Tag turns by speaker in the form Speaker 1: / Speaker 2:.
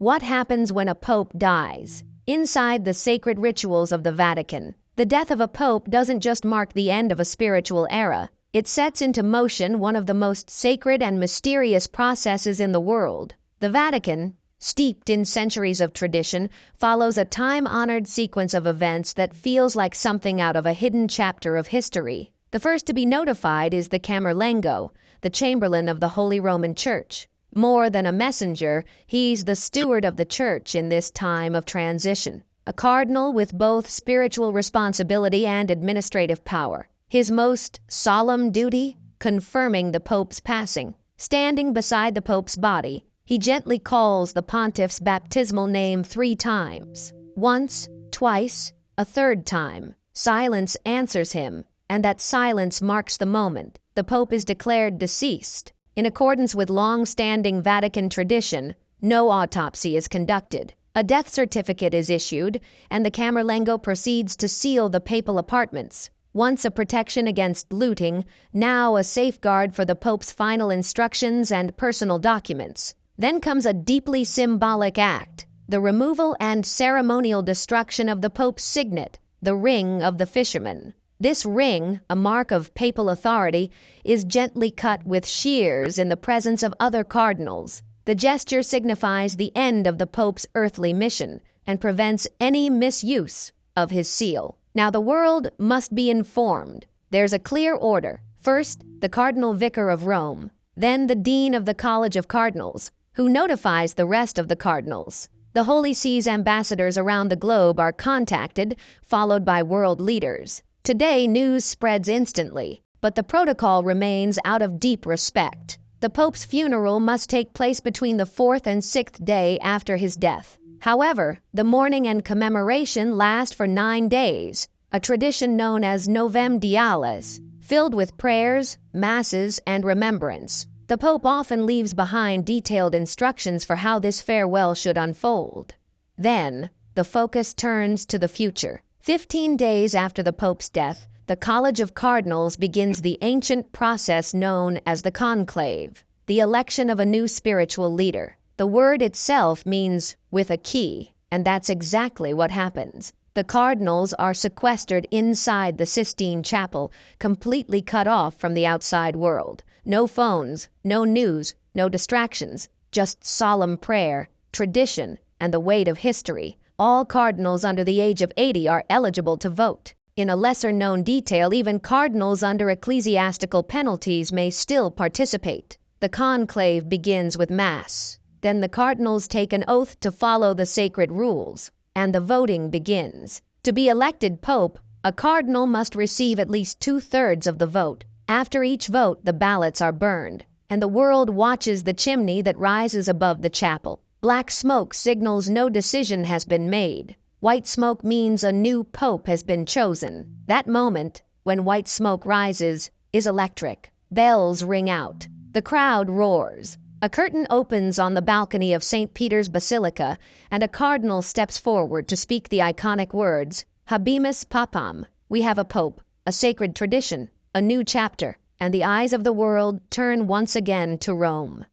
Speaker 1: What happens when a pope dies? Inside the sacred rituals of the Vatican, the death of a pope doesn't just mark the end of a spiritual era. It sets into motion one of the most sacred and mysterious processes in the world. The Vatican, steeped in centuries of tradition, follows a time-honored sequence of events that feels like something out of a hidden chapter of history. The first to be notified is the Camerlengo, the Chamberlain of the Holy Roman Church. More than a messenger, he's the steward of the Church in this time of transition, a cardinal with both spiritual responsibility and administrative power. His most solemn duty? Confirming the Pope's passing. Standing beside the Pope's body, he gently calls the pontiff's baptismal name 3 times. Once, twice, a third time. Silence answers him, and that silence marks the moment the Pope is declared deceased. In accordance with long-standing Vatican tradition, no autopsy is conducted. A death certificate is issued, and the Camerlengo proceeds to seal the papal apartments. Once a protection against looting, now a safeguard for the Pope's final instructions and personal documents. Then comes a deeply symbolic act, the removal and ceremonial destruction of the Pope's signet, the Ring of the Fisherman. This ring, a mark of papal authority, is gently cut with shears in the presence of other cardinals. The gesture signifies the end of the Pope's earthly mission and prevents any misuse of his seal. Now the world must be informed. There's a clear order. First, the Cardinal Vicar of Rome, then the Dean of the College of Cardinals, who notifies the rest of the cardinals. The Holy See's ambassadors around the globe are contacted, followed by world leaders. Today, news spreads instantly, but the protocol remains out of deep respect. The Pope's funeral must take place between the 4th and 6th day after his death. However, the mourning and commemoration last for 9 days, a tradition known as Novem Diales, filled with prayers, masses, and remembrance. The Pope often leaves behind detailed instructions for how this farewell should unfold. Then, the focus turns to the future. 15 days after the Pope's death, the College of Cardinals begins the ancient process known as the conclave, the election of a new spiritual leader. The word itself means with a key, and that's exactly what happens. The cardinals are sequestered inside the Sistine Chapel, completely cut off from the outside world. No phones, no news, no distractions, just solemn prayer, tradition, and the weight of history. All cardinals under the age of 80 are eligible to vote. In a lesser-known detail, even cardinals under ecclesiastical penalties may still participate. The conclave begins with Mass. Then the cardinals take an oath to follow the sacred rules, and the voting begins. To be elected pope, a cardinal must receive at least 2/3 of the vote. After each vote, the ballots are burned, and the world watches the chimney that rises above the chapel. Black smoke signals no decision has been made. White smoke means a new pope has been chosen. That moment, when white smoke rises, is electric. Bells ring out. The crowd roars. A curtain opens on the balcony of St. Peter's Basilica, and a cardinal steps forward to speak the iconic words, Habemus Papam. We have a pope, a sacred tradition, a new chapter, and the eyes of the world turn once again to Rome.